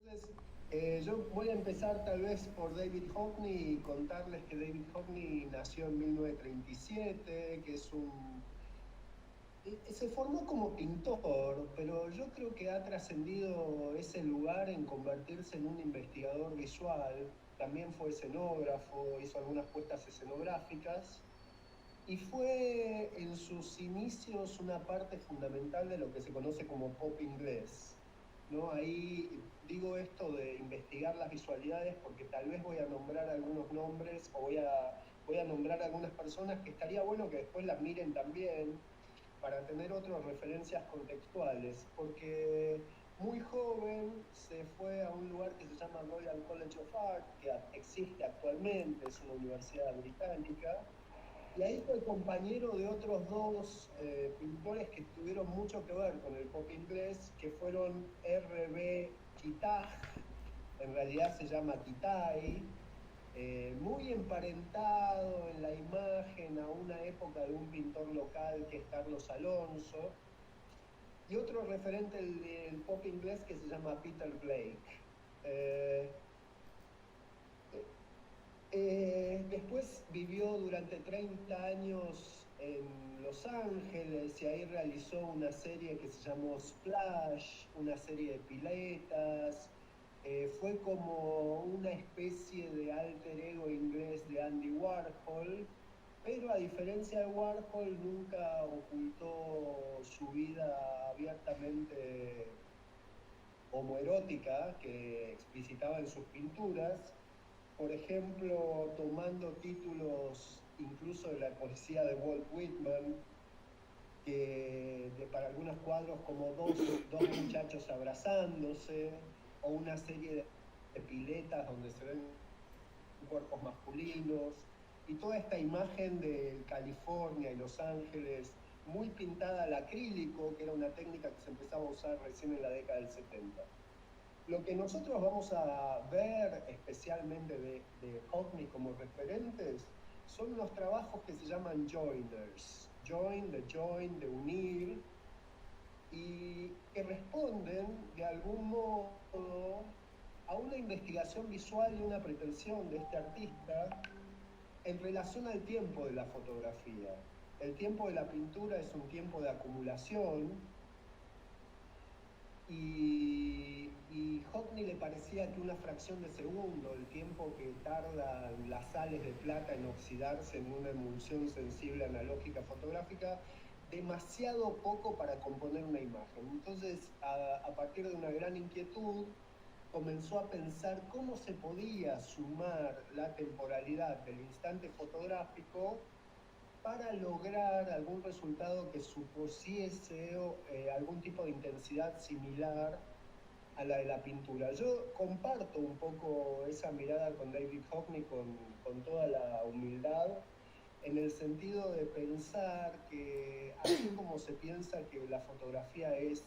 Entonces, yo voy a empezar tal vez por David Hockney y contarles que David Hockney nació en 1937, que se formó como pintor, pero yo creo que ha trascendido ese lugar en convertirse en un investigador visual. También fue escenógrafo, hizo algunas puestas escenográficas y fue en sus inicios una parte fundamental de lo que se conoce como pop inglés, ¿no? Ahí digo esto de investigar las visualidades porque tal vez voy a nombrar algunos nombres o voy a nombrar algunas personas que estaría bueno que después las miren también para tener otras referencias contextuales, porque muy joven se fue a un lugar que se llama Royal College of Art, que existe actualmente, es una universidad británica, y ahí fue compañero de otros dos pintores que tuvieron mucho que ver con el pop inglés, que fueron R.B. Kitaj, en realidad se llama Kitai, muy emparentado en la imagen a una época de un pintor local que es Carlos Alonso, y otro referente del pop inglés que se llama Peter Blake. Eh, Después vivió durante 30 años en Los Ángeles y ahí realizó una serie que se llamó Splash, una serie de piletas. Fue como una especie de alter ego inglés de Andy Warhol, pero a diferencia de Warhol nunca ocultó su vida abiertamente homoerótica que explicitaba en sus pinturas, por ejemplo, tomando títulos incluso de la poesía de Walt Whitman, para algunos cuadros como dos muchachos abrazándose, o una serie de piletas donde se ven cuerpos masculinos, y toda esta imagen de California y Los Ángeles muy pintada al acrílico, que era una técnica que se empezaba a usar recién en la década del 70. Lo que nosotros vamos a ver especialmente de Hockney como referentes son los trabajos que se llaman joiners, de unir, y que responden de algún modo a una investigación visual y una pretensión de este artista en relación al tiempo de la fotografía. El tiempo de la pintura es un tiempo de acumulación, y Hockney le parecía que una fracción de segundo, el tiempo que tardan las sales de plata en oxidarse en una emulsión sensible analógica fotográfica, demasiado poco para componer una imagen. Entonces, a partir de una gran inquietud, comenzó a pensar cómo se podía sumar la temporalidad del instante fotográfico para lograr algún resultado que supusiese algún tipo de intensidad similar a la de la pintura. Yo comparto un poco esa mirada con David Hockney con toda la humildad, en el sentido de pensar que así como se piensa que la fotografía es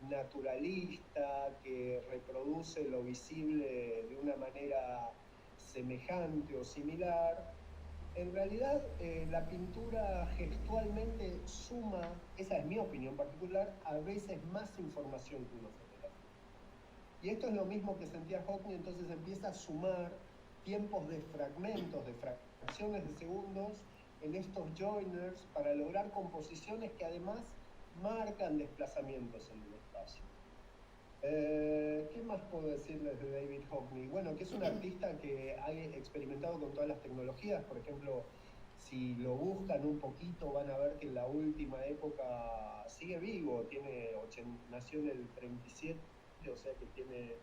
naturalista, que reproduce lo visible de una manera semejante o similar, en realidad, la pintura gestualmente suma, esa es mi opinión particular, a veces más información que una fotografía. Y esto es lo mismo que sentía Hockney, entonces empieza a sumar tiempos de fragmentos, de fracciones de segundos en estos joiners para lograr composiciones que además marcan desplazamientos en el espacio. ¿Qué más puedo decirles de David Hockney? Bueno, que es un artista que ha experimentado con todas las tecnologías. Por ejemplo, si lo buscan un poquito, van a ver que en la última época sigue vivo. Nació en el 37, o sea que tiene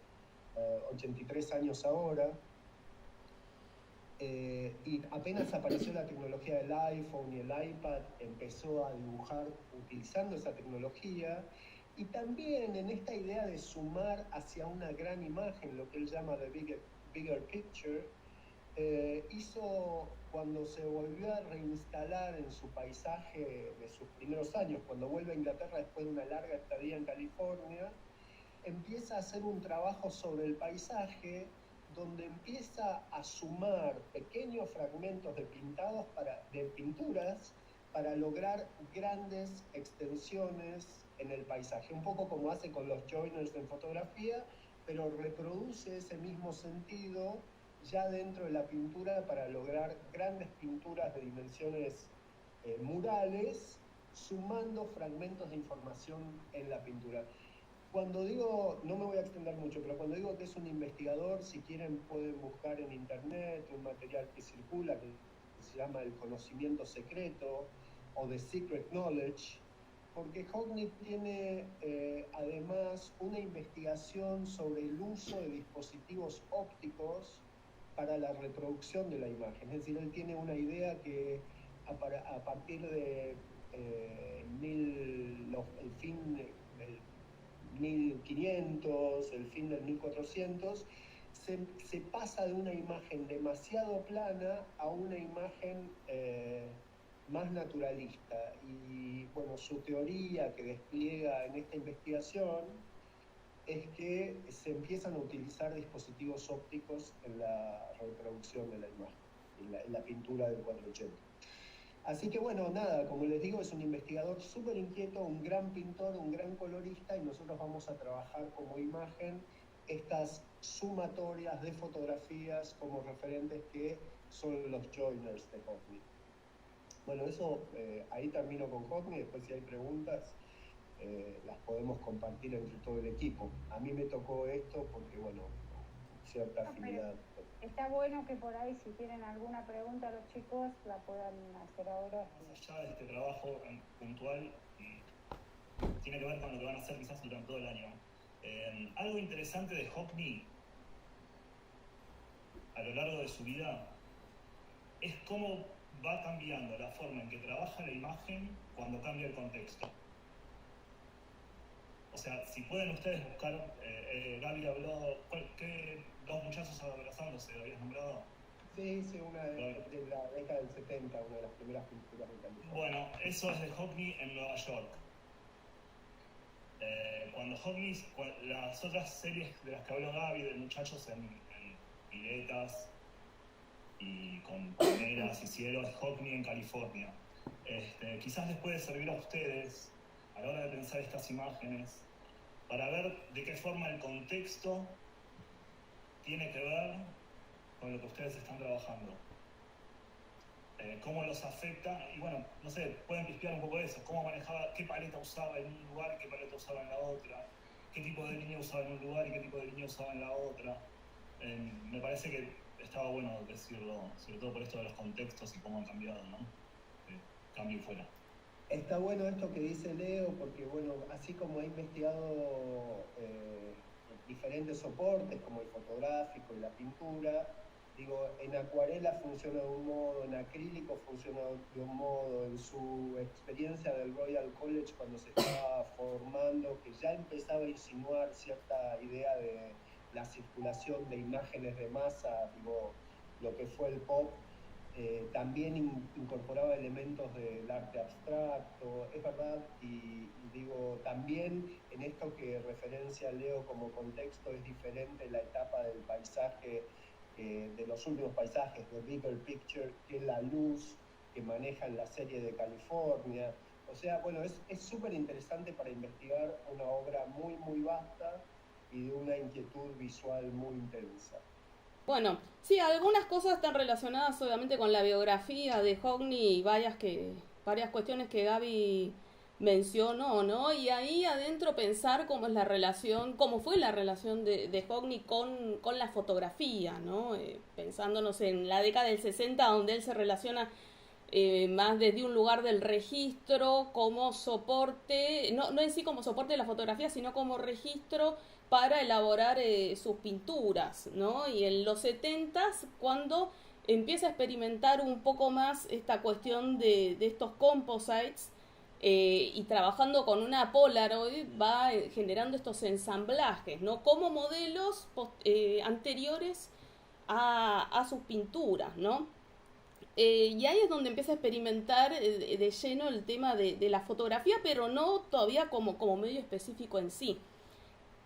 83 años ahora. Y apenas apareció la tecnología del iPhone y el iPad, empezó a dibujar utilizando esa tecnología, y también en esta idea de sumar hacia una gran imagen, lo que él llama the bigger picture, hizo cuando se volvió a reinstalar en su paisaje de sus primeros años, cuando vuelve a Inglaterra después de una larga estadía en California, empieza a hacer un trabajo sobre el paisaje donde empieza a sumar pequeños fragmentos de pinturas para lograr grandes extensiones en el paisaje, un poco como hace con los joiners en fotografía, pero reproduce ese mismo sentido ya dentro de la pintura para lograr grandes pinturas de dimensiones murales, sumando fragmentos de información en la pintura. Cuando digo, no me voy a extender mucho, pero cuando digo que es un investigador, si quieren pueden buscar en internet un material que circula, que se llama El conocimiento secreto, o The Secret Knowledge, porque Hockney tiene además una investigación sobre el uso de dispositivos ópticos para la reproducción de la imagen. Es decir, él tiene una idea que a partir de el fin del 1500, el fin del 1400, se pasa de una imagen demasiado plana a una imagen más naturalista. Y bueno, su teoría que despliega en esta investigación es que se empiezan a utilizar dispositivos ópticos en la reproducción de la imagen, en la pintura del 480. Así que bueno, nada, como les digo, es un investigador súper inquieto, un gran pintor, un gran colorista, y nosotros vamos a trabajar como imagen estas sumatorias de fotografías como referentes que son los joiners de Hockney. Bueno, eso, ahí termino con Hockney. Después si hay preguntas las podemos compartir entre todo el equipo. A mí me tocó esto porque, bueno, cierta afinidad. Está bueno que por ahí, si tienen alguna pregunta los chicos, la puedan hacer ahora. Más allá de este trabajo puntual, tiene que ver con lo que van a hacer quizás durante todo el año. Algo interesante de Hockney a lo largo de su vida es cómo va cambiando la forma en que trabaja la imagen cuando cambia el contexto. O sea, si pueden ustedes buscar, Gaby habló, ¿qué dos muchachos abrazándose habías nombrado? Sí, una de la década del 70, una de las primeras pinturas de California. Bueno, eso es de Hockney en Nueva York. Cuando Hockney, las otras series de las que habló Gaby, de muchachos en piletas y con palmeras y cielos, Hockney en California. Quizás les puede servir a ustedes a la hora de pensar estas imágenes para ver de qué forma el contexto tiene que ver con lo que ustedes están trabajando. Cómo los afecta, y bueno, no sé, pueden pispear un poco de eso, cómo manejaba, qué paleta usaba en un lugar, qué paleta usaba en la otra, qué tipo de línea usaba en un lugar y qué tipo de línea usaba en la otra. Me parece que estaba bueno decirlo, sobre todo por esto de los contextos y cómo han cambiado, ¿no? Cambio y fuera. Está bueno esto que dice Leo, porque bueno, así como ha investigado diferentes soportes como el fotográfico y la pintura, digo, en acuarela funciona de un modo, en acrílico funciona de un modo, en su experiencia del Royal College cuando se estaba formando, que ya empezaba a insinuar cierta idea de la circulación de imágenes de masa, digo, lo que fue el pop, también incorporaba elementos del arte abstracto, es verdad, y digo, también en esto que referencia Leo como contexto es diferente la etapa del paisaje, de los últimos paisajes, de Bigger Picture, que es la luz que maneja en la serie de California. O sea, bueno, es súper interesante para investigar una obra muy, muy vasta y de una inquietud visual muy intensa. Bueno, sí, algunas cosas están relacionadas obviamente con la biografía de Hockney y varias cuestiones que Gaby mencionó, ¿no? Y ahí adentro pensar cómo es la relación, cómo fue la relación de Hockney con la fotografía, ¿no? Pensándonos en la década del 60, donde él se relaciona más desde un lugar del registro como soporte, no en sí como soporte de la fotografía, sino como registro para elaborar sus pinturas, ¿no? Y en los 70s, cuando empieza a experimentar un poco más esta cuestión de estos composites, y trabajando con una Polaroid va generando estos ensamblajes, ¿no? Como modelos anteriores a sus pinturas, ¿no? Y ahí es donde empieza a experimentar de lleno el tema de la fotografía, pero no todavía como medio específico en sí.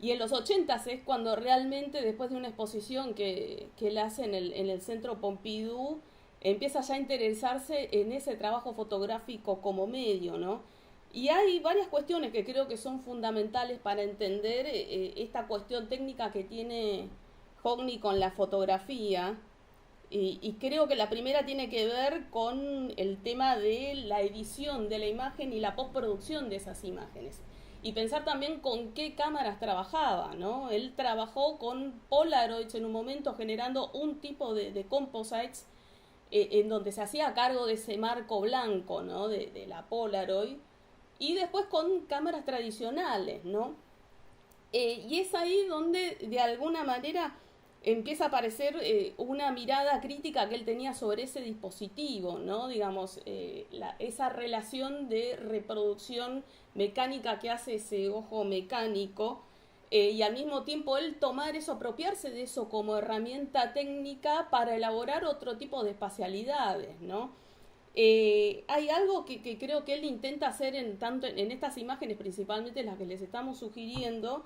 Y en los 80s es cuando realmente, después de una exposición que él hace en el Centro Pompidou, empieza ya a interesarse en ese trabajo fotográfico como medio, ¿no? Y hay varias cuestiones que creo que son fundamentales para entender esta cuestión técnica que tiene Hockney con la fotografía. Y creo que la primera tiene que ver con el tema de la edición de la imagen y la postproducción de esas imágenes. Y pensar también con qué cámaras trabajaba, ¿no? Él trabajó con Polaroids en un momento generando un tipo de composites en donde se hacía cargo de ese marco blanco, ¿no? De la Polaroid. Y después con cámaras tradicionales, ¿no? Y es ahí donde de alguna manera empieza a aparecer una mirada crítica que él tenía sobre ese dispositivo, ¿no? Digamos, esa relación de reproducción mecánica que hace ese ojo mecánico, y al mismo tiempo él tomar eso, apropiarse de eso como herramienta técnica para elaborar otro tipo de espacialidades, ¿no? Hay algo que creo que él intenta hacer tanto en estas imágenes, principalmente las que les estamos sugiriendo,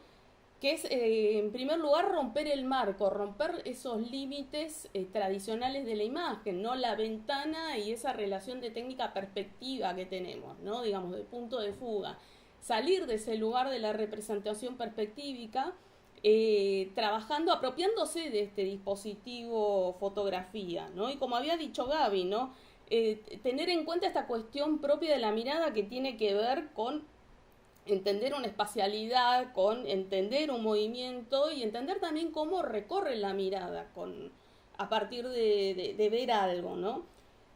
que es, en primer lugar, romper el marco, romper esos límites tradicionales de la imagen, ¿no? La ventana y esa relación de técnica perspectiva que tenemos, ¿no? Digamos, de punto de fuga. Salir de ese lugar de la representación perspectívica, trabajando, apropiándose de este dispositivo fotografía, ¿no? Y como había dicho Gaby, ¿no? Tener en cuenta esta cuestión propia de la mirada que tiene que ver con entender una espacialidad, con entender un movimiento y entender también cómo recorre la mirada a partir de ver algo, ¿no?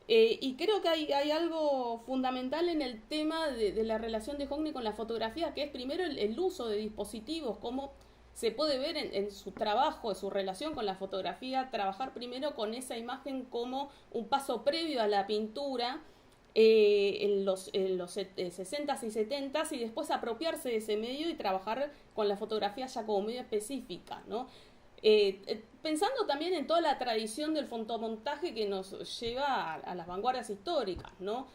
Y creo que hay algo fundamental en el tema de la relación de Hockney con la fotografía, que es primero el uso de dispositivos, cómo se puede ver en su trabajo, en su relación con la fotografía, trabajar primero con esa imagen como un paso previo a la pintura, en los 60s y 70s, y después apropiarse de ese medio y trabajar con la fotografía ya como medio específica, ¿no? Pensando también en toda la tradición del fotomontaje que nos lleva a las vanguardias históricas, ¿no?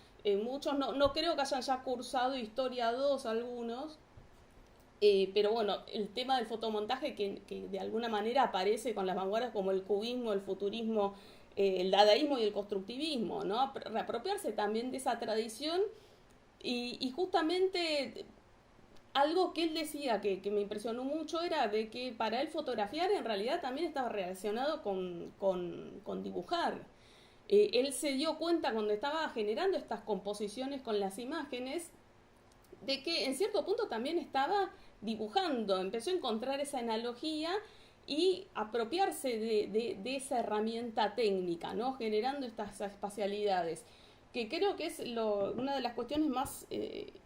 Muchos no creo que hayan ya cursado Historia 2 algunos, pero bueno, el tema del fotomontaje que de alguna manera aparece con las vanguardias como el cubismo, el futurismo, el dadaísmo y el constructivismo, ¿no? Reapropiarse también de esa tradición y justamente algo que él decía que me impresionó mucho era de que para él fotografiar en realidad también estaba relacionado con dibujar. Él se dio cuenta cuando estaba generando estas composiciones con las imágenes de que en cierto punto también estaba dibujando, empezó a encontrar esa analogía y apropiarse de esa herramienta técnica, ¿no? Generando estas espacialidades, que creo que es una de las cuestiones más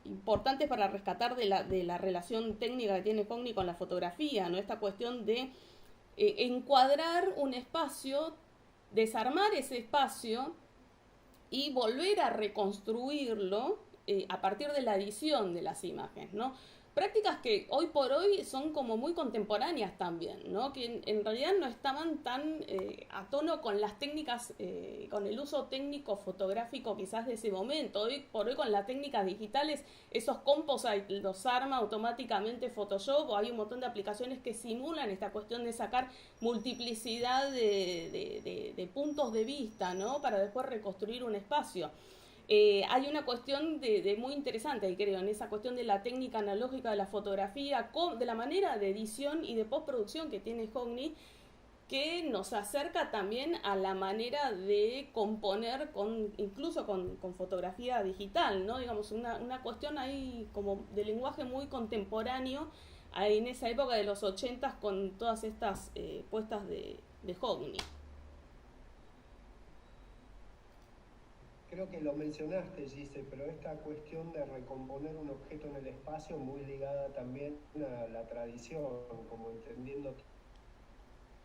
importantes para rescatar de la relación técnica que tiene Hockney con la fotografía, ¿no? Esta cuestión de encuadrar un espacio, desarmar ese espacio y volver a reconstruirlo a partir de la edición de las imágenes, ¿no? Prácticas que hoy por hoy son como muy contemporáneas también, ¿no? Que en realidad no estaban tan a tono con las técnicas, con el uso técnico fotográfico quizás de ese momento. Hoy por hoy con las técnicas digitales, esos composites los arma automáticamente Photoshop, o hay un montón de aplicaciones que simulan esta cuestión de sacar multiplicidad de puntos de vista, ¿no? Para después reconstruir un espacio. Hay una cuestión de muy interesante, creo, en esa cuestión de la técnica analógica de la fotografía, de la manera de edición y de postproducción que tiene Hockney, que nos acerca también a la manera de componer incluso con fotografía digital, ¿no? Digamos, una cuestión ahí como de lenguaje muy contemporáneo en esa época de los 80s con todas estas puestas de Hockney. Creo que lo mencionaste, Gise, pero esta cuestión de recomponer un objeto en el espacio muy ligada también a la tradición, como entendiendo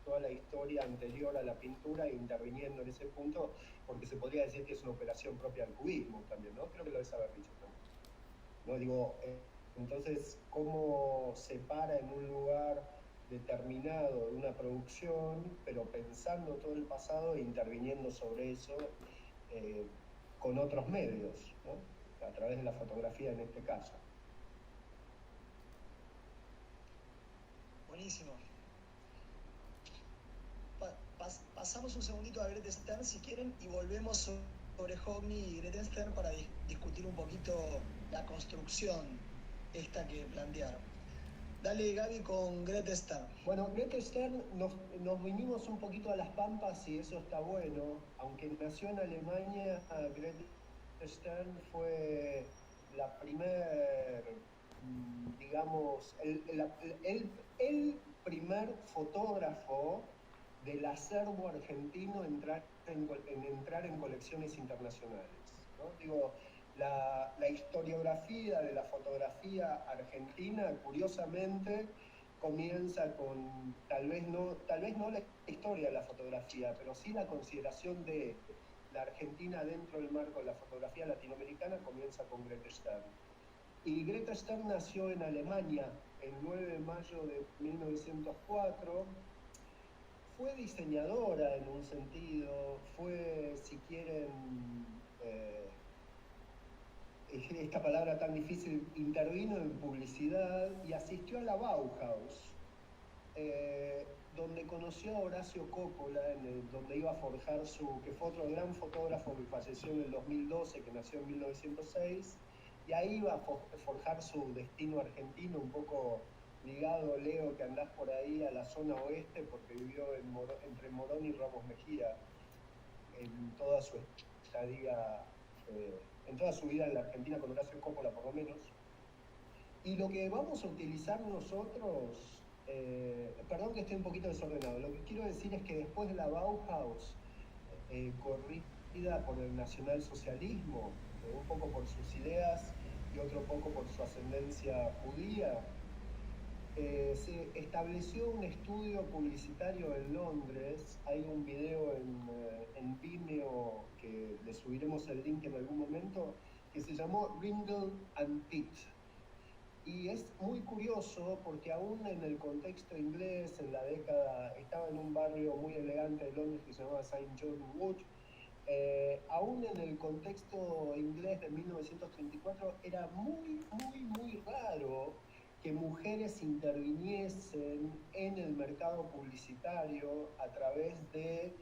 toda la historia anterior a la pintura e interviniendo en ese punto, porque se podría decir que es una operación propia del cubismo también, ¿no? Creo que lo debes haber dicho también. ¿No? Digo, entonces, ¿cómo se para en un lugar determinado de una producción, pero pensando todo el pasado e interviniendo sobre eso con otros medios, ¿no? A través de la fotografía en este caso? Buenísimo. Pasamos un segundito a Grete Stern si quieren y volvemos sobre Hockney y Grete Stern para discutir un poquito la construcción esta que plantearon. Dale, Gaby, con Greta Stern. Bueno, Greta Stern nos vinimos un poquito a las pampas y eso está bueno. Aunque nació en Alemania, Greta Stern fue la primer, digamos, el primer fotógrafo del acervo argentino en entrar en colecciones internacionales, ¿no? Digo, la historiografía de la fotografía argentina, curiosamente, comienza con, tal vez no la historia de la fotografía, pero sí la consideración de la Argentina dentro del marco de la fotografía latinoamericana, comienza con Greta Stern. Y Greta Stern nació en Alemania el 9 de mayo de 1904, fue diseñadora en un sentido, fue, si quieren, esta palabra tan difícil, intervino en publicidad y asistió a la Bauhaus, donde conoció a Horacio Coppola, donde iba a forjar que fue otro gran fotógrafo que falleció en el 2012, que nació en 1906, y ahí iba a forjar su destino argentino, un poco ligado, Leo, que andás por ahí a la zona oeste, porque vivió entre Morón y Ramos Mejía en toda su estadía, en toda su vida en la Argentina, con Horacio Coppola por lo menos. Y lo que vamos a utilizar nosotros, perdón que estoy un poquito desordenado, lo que quiero decir es que después de la Bauhaus, corrida por el nacionalsocialismo, un poco por sus ideas y otro poco por su ascendencia judía, se estableció un estudio publicitario en Londres. Hay un video en Vimeo, que le subiremos el link en algún momento, que se llamó Ringle and Pitt. Y es muy curioso porque aún en el contexto inglés, en la década, estaba en un barrio muy elegante de Londres que se llamaba St. John Wood, aún en el contexto inglés de 1934 era muy raro que mujeres interviniesen en el mercado publicitario a través de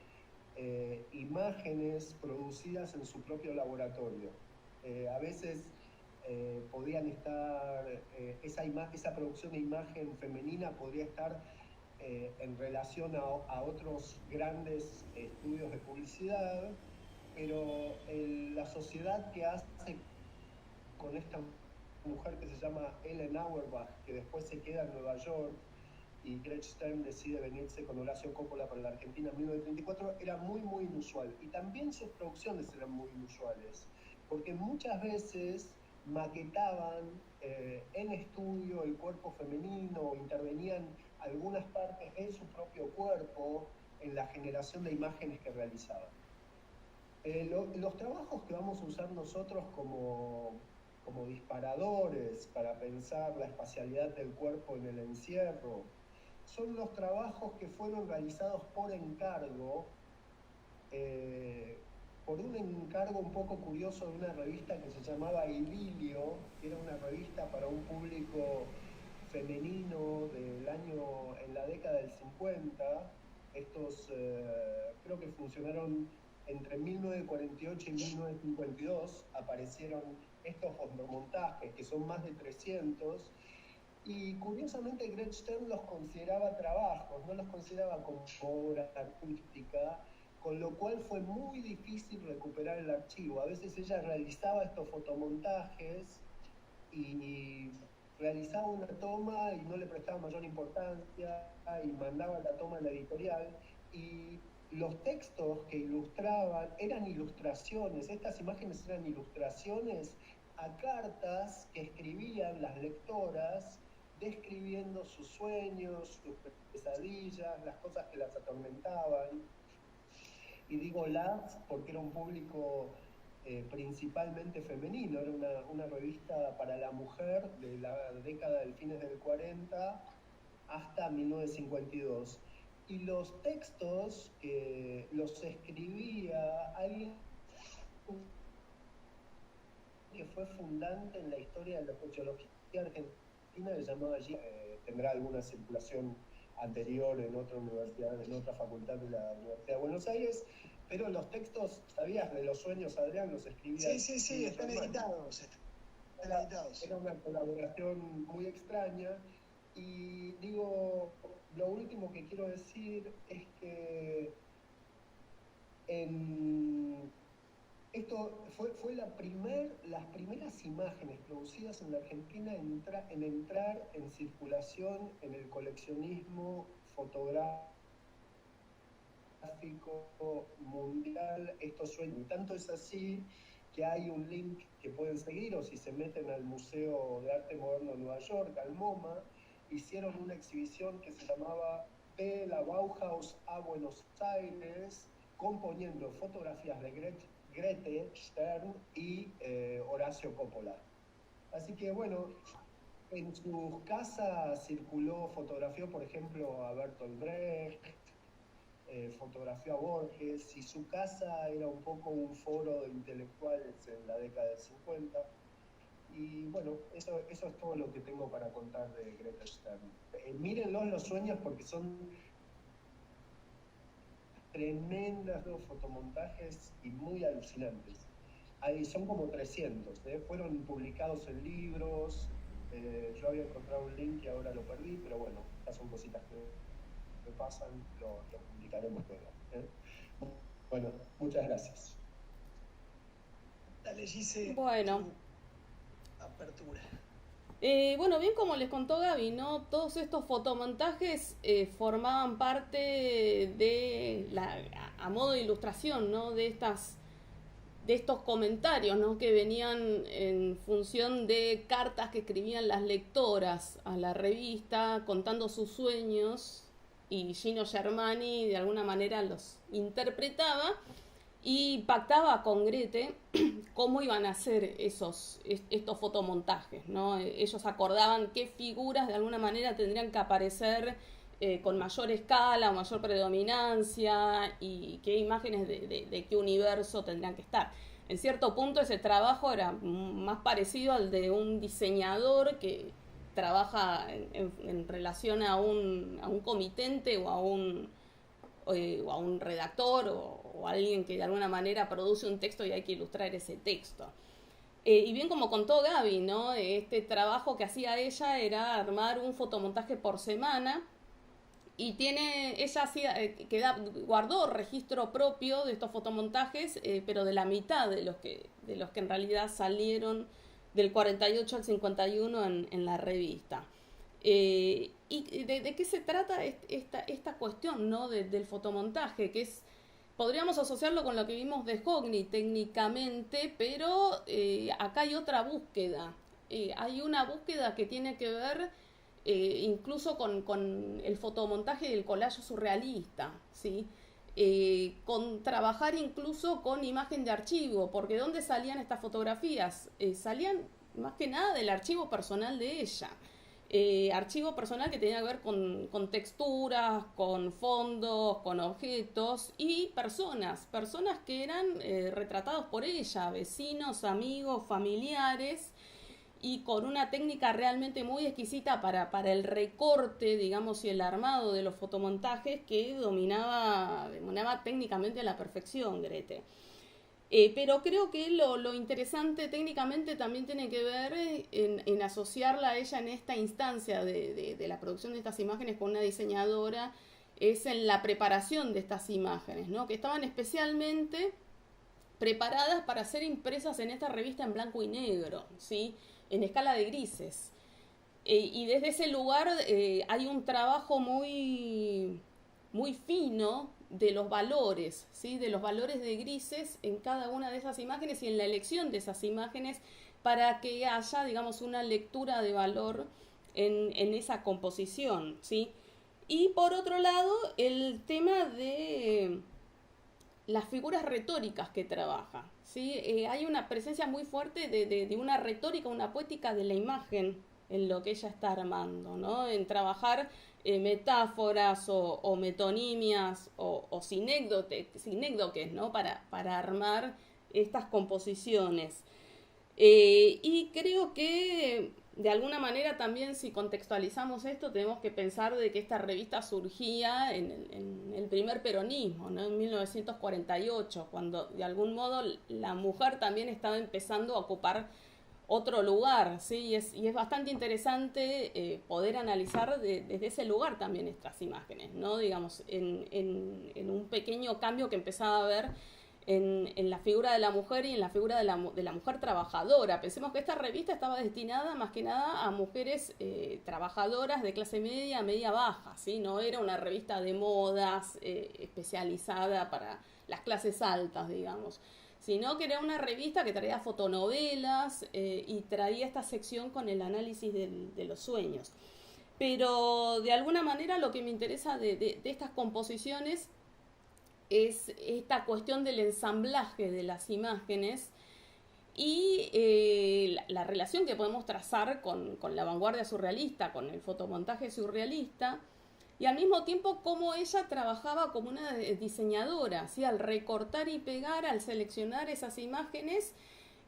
imágenes producidas en su propio laboratorio. A veces podían estar, esa producción de imagen femenina podría estar en relación a otros grandes estudios de publicidad, pero la sociedad que hace con esta mujer que se llama Ellen Auerbach, que después se queda en Nueva York, y Greta Stern decide venirse con Horacio Coppola para la Argentina en 1934, era muy inusual. Y también sus producciones eran muy inusuales, porque muchas veces maquetaban en estudio el cuerpo femenino, o intervenían algunas partes de su propio cuerpo en la generación de imágenes que realizaban. Los trabajos que vamos a usar nosotros como disparadores para pensar la espacialidad del cuerpo en el encierro son los trabajos que fueron realizados por encargo, por un encargo un poco curioso de una revista que se llamaba Idilio, que era una revista para un público femenino en la década del 50. Estos creo que funcionaron entre 1948 y 1952, aparecieron estos fotomontajes, que son más de 300, y curiosamente Greta Stern los consideraba trabajos, no los consideraba como obra artística, con lo cual fue muy difícil recuperar el archivo. A veces ella realizaba estos fotomontajes y realizaba una toma y no le prestaba mayor importancia y mandaba la toma a la editorial, y los textos que ilustraban eran ilustraciones, estas imágenes eran ilustraciones a cartas que escribían las lectoras, describiendo sus sueños, sus pesadillas, las cosas que las atormentaban. Y digo las porque era un público principalmente femenino, era una revista para la mujer de la década del fines del 40 hasta 1952. Y los textos los escribía alguien que fue fundante en la historia de la sociología argentina, que se llamaba allí, tendrá alguna circulación anterior en otra universidad, en otra facultad de la Universidad de Buenos Aires, pero los textos, ¿sabías? De los sueños, Adrián, los escribía. Sí, están editados. editados. Era una colaboración muy extraña. Y digo, lo último que quiero decir es que esto fue las primeras imágenes producidas en la Argentina en entrar en circulación en el coleccionismo fotográfico mundial. Esto suena, y tanto es así que hay un link que pueden seguir, o si se meten al Museo de Arte Moderno de Nueva York, al MoMA, hicieron una exhibición que se llamaba De la Bauhaus a Buenos Aires, componiendo fotografías de Grete Stern y Horacio Coppola. Así que bueno, en sus casas circuló, fotografió por ejemplo a Bertolt Brecht, fotografió a Borges, y su casa era un poco un foro de intelectuales en la década del 50. Y bueno, eso es todo lo que tengo para contar de Grete Stern. Mírenlos los sueños porque son tremendas los fotomontajes y muy alucinantes. Son como 300, fueron publicados en libros. Yo había encontrado un link y ahora lo perdí, pero bueno, estas son cositas que pasan, lo publicaremos luego. Bueno, muchas gracias. Dale, Gise, Bueno. Apertura. Bueno, bien como les contó Gaby, ¿no? Todos estos fotomontajes formaban parte de a modo de ilustración, ¿no? De estos comentarios, ¿no? Que venían en función de cartas que escribían las lectoras a la revista contando sus sueños, y Gino Germani de alguna manera los interpretaba y pactaba con Grete cómo iban a hacer estos fotomontajes, ¿no? Ellos acordaban qué figuras de alguna manera tendrían que aparecer con mayor escala o mayor predominancia, y qué imágenes de qué universo tendrían que estar. En cierto punto ese trabajo era más parecido al de un diseñador que trabaja en relación a un comitente o a un redactor o alguien que de alguna manera produce un texto y hay que ilustrar ese texto. Y bien como contó Gaby, ¿no? Este trabajo que hacía ella era armar un fotomontaje por semana, y ella guardó registro propio de estos fotomontajes, pero de la mitad de los que en realidad salieron del 48 al 51 en la revista. ¿Y de qué se trata esta cuestión, ¿no? del fotomontaje? Que podríamos asociarlo con lo que vimos de Hockney técnicamente, pero acá hay otra búsqueda. Hay una búsqueda que tiene que ver incluso con el fotomontaje del collage surrealista, ¿sí? Con trabajar incluso con imagen de archivo, porque ¿dónde salían estas fotografías? Salían más que nada del archivo personal de ella. Archivo personal que tenía que ver con texturas, con fondos, con objetos y personas que eran retratados por ella, vecinos, amigos, familiares, y con una técnica realmente muy exquisita para el recorte, digamos, y el armado de los fotomontajes que dominaba técnicamente a la perfección Grete. Pero creo que lo interesante técnicamente también tiene que ver en asociarla a ella en esta instancia de la producción de estas imágenes con una diseñadora, es en la preparación de estas imágenes, ¿no? Que estaban especialmente preparadas para ser impresas en esta revista en blanco y negro, ¿sí? En escala de grises. Y desde ese lugar hay un trabajo muy, muy fino de los valores, ¿sí? De los valores de grises en cada una de esas imágenes y en la elección de esas imágenes para que haya, digamos, una lectura de valor en esa composición, ¿sí? Y por otro lado, el tema de las figuras retóricas que trabaja, ¿sí? Hay una presencia muy fuerte de una retórica, una poética de la imagen en lo que ella está armando, ¿no? En trabajar metáforas o metonimias o sinécdoques, ¿no? Para armar estas composiciones. Y creo que de alguna manera también, si contextualizamos esto, tenemos que pensar de que esta revista surgía en el primer peronismo, ¿no? En 1948, cuando de algún modo la mujer también estaba empezando a ocupar otro lugar, ¿sí? Y es bastante interesante poder analizar desde ese lugar también estas imágenes, ¿no? Digamos, en un pequeño cambio que empezaba a ver en la figura de la mujer y en la figura de la mujer trabajadora. Pensemos que esta revista estaba destinada más que nada a mujeres trabajadoras de clase media, media baja, ¿sí? No era una revista de modas especializada para las clases altas, digamos, sino que era una revista que traía fotonovelas y traía esta sección con el análisis de los sueños. Pero de alguna manera lo que me interesa de estas composiciones es esta cuestión del ensamblaje de las imágenes y la relación que podemos trazar con la vanguardia surrealista, con el fotomontaje surrealista, y al mismo tiempo cómo ella trabajaba como una diseñadora, ¿sí? Al recortar y pegar, al seleccionar esas imágenes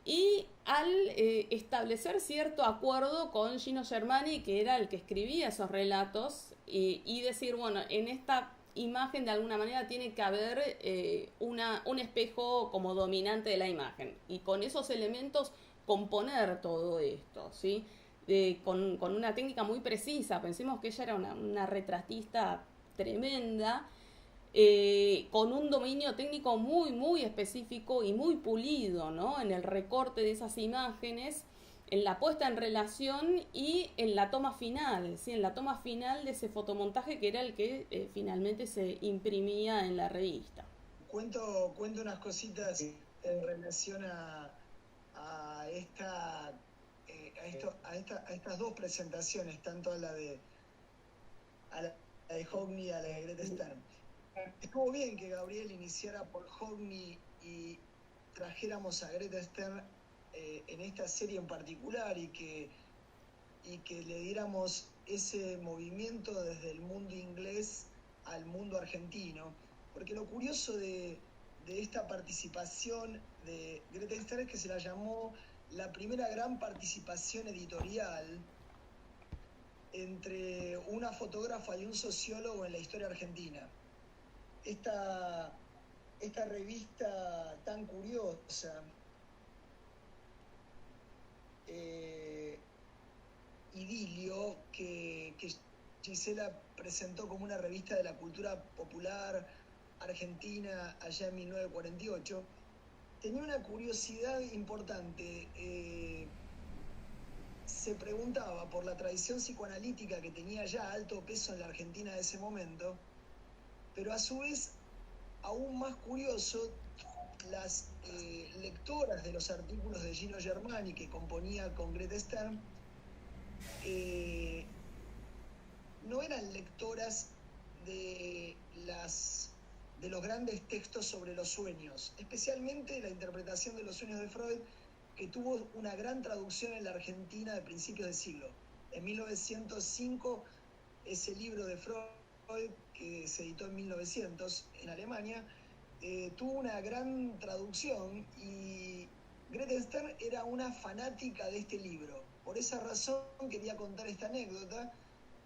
y al establecer cierto acuerdo con Gino Germani, que era el que escribía esos relatos, y decir, bueno, en esta imagen de alguna manera tiene que haber un espejo como dominante de la imagen, y con esos elementos componer todo esto, ¿sí? Con una técnica muy precisa. Pensemos que ella era una retratista tremenda, con un dominio técnico muy, muy específico y muy pulido, ¿no? En el recorte de esas imágenes, en la puesta en relación y en la toma final, ¿sí? En la toma final de ese fotomontaje que era el que finalmente se imprimía en la revista. Cuento unas cositas en relación a estas dos presentaciones, tanto a la de Hockney y a la de Greta Stern. Estuvo bien que Gabriel iniciara por Hockney y trajéramos a Greta Stern en esta serie en particular y que le diéramos ese movimiento desde el mundo inglés al mundo argentino, porque lo curioso de esta participación de Greta Stern es que se la llamó la primera gran participación editorial entre una fotógrafa y un sociólogo en la historia argentina. Esta revista tan curiosa, Idilio, que Gisela presentó como una revista de la cultura popular argentina allá en 1948, tenía una curiosidad importante. Se preguntaba por la tradición psicoanalítica que tenía ya alto peso en la Argentina de ese momento, pero a su vez, aún más curioso, las lectoras de los artículos de Gino Germani que componía con Greta Stern no eran lectoras de los grandes textos sobre los sueños, especialmente la interpretación de los sueños de Freud, que tuvo una gran traducción en la Argentina de principios de siglo. En 1905, ese libro de Freud, que se editó en 1900 en Alemania, tuvo una gran traducción y Greta Stern era una fanática de este libro. Por esa razón quería contar esta anécdota.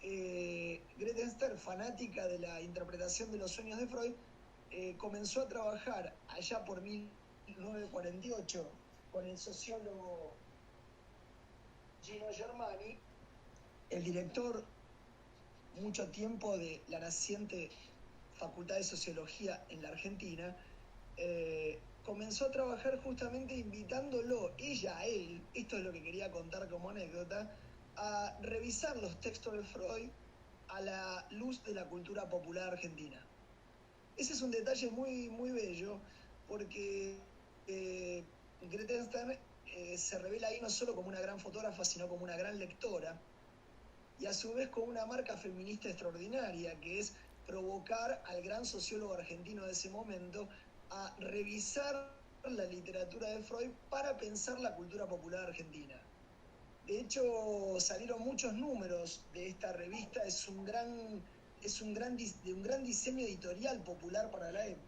Greta Stern, fanática de la interpretación de los sueños de Freud, comenzó a trabajar allá por 1948 con el sociólogo Gino Germani, el director mucho tiempo de la naciente Facultad de Sociología en la Argentina. Comenzó a trabajar justamente invitándolo, ella a él, esto es lo que quería contar como anécdota, a revisar los textos de Freud a la luz de la cultura popular argentina. Ese es un detalle muy, muy bello, porque Greta Stern se revela ahí no solo como una gran fotógrafa, sino como una gran lectora, y a su vez con una marca feminista extraordinaria, que es provocar al gran sociólogo argentino de ese momento a revisar la literatura de Freud para pensar la cultura popular argentina. De hecho, salieron muchos números de esta revista, es un gran diseño editorial popular para la época.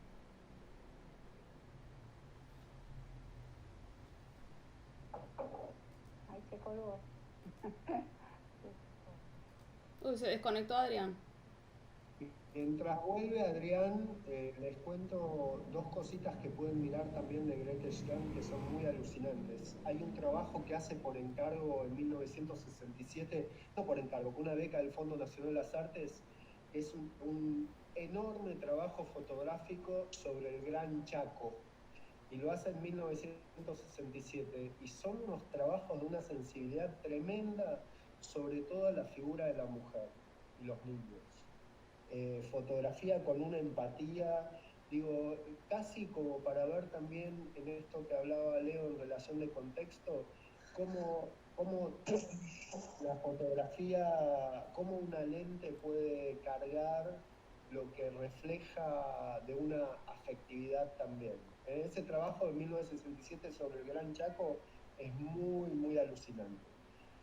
Ahí se colgó. Uy, se desconectó Adrián. Mientras vuelve Adrián, les cuento dos cositas que pueden mirar también de Grete Stern que son muy alucinantes. Hay un trabajo que hace por encargo en 1967, no por encargo, con una beca del Fondo Nacional de las Artes, es un enorme trabajo fotográfico sobre el Gran Chaco. Y lo hace en 1967. Y son unos trabajos de una sensibilidad tremenda, sobre todo la figura de la mujer y los niños. Fotografía con una empatía, digo, casi como para ver también en esto que hablaba Leo en relación de contexto, cómo la fotografía, cómo una lente puede cargar lo que refleja de una afectividad también. Ese trabajo de 1967 sobre el Gran Chaco es muy, muy alucinante.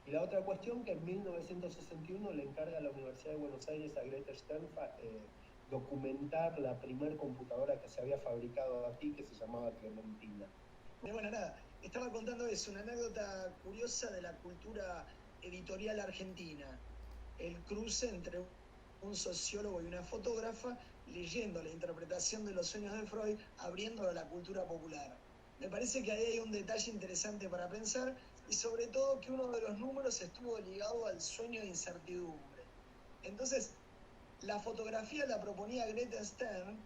Y la otra cuestión que en 1961 le encarga a la Universidad de Buenos Aires a Grete Stern documentar la primer computadora que se había fabricado aquí, que se llamaba Clementina. Bueno, nada, estaba contando eso, una anécdota curiosa de la cultura editorial argentina. El cruce entre un sociólogo y una fotógrafa leyendo la interpretación de los sueños de Freud, abriéndolo a la cultura popular. Me parece que ahí hay un detalle interesante para pensar, y sobre todo que uno de los números estuvo ligado al sueño de incertidumbre. Entonces, la fotografía la proponía Grete Stern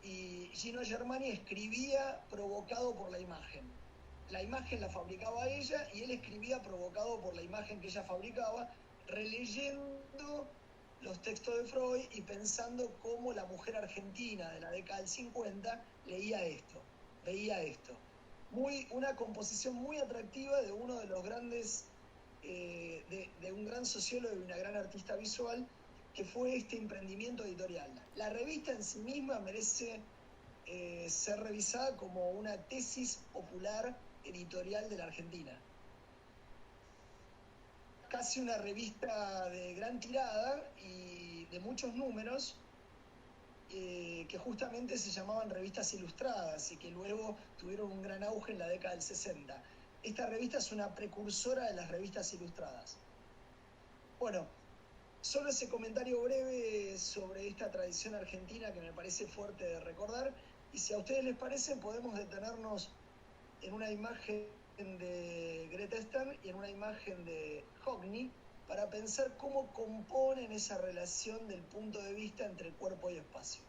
y Gino Germani escribía provocado por la imagen. La imagen la fabricaba ella y él escribía provocado por la imagen que ella fabricaba, releyendo los textos de Freud y pensando cómo la mujer argentina de la década del 50 leía esto, veía esto. Una composición muy atractiva de uno de los grandes, de un gran sociólogo y una gran artista visual, que fue este emprendimiento editorial. La revista en sí misma merece ser revisada como una tesis popular editorial de la Argentina. Casi una revista de gran tirada y de muchos números, que justamente se llamaban revistas ilustradas y que luego tuvieron un gran auge en la década del 60. Esta revista es una precursora de las revistas ilustradas. Bueno, solo ese comentario breve sobre esta tradición argentina que me parece fuerte de recordar, y si a ustedes les parece podemos detenernos en una imagen de Grete Stern y en una imagen de Hockney para pensar cómo componen esa relación del punto de vista entre cuerpo y espacio.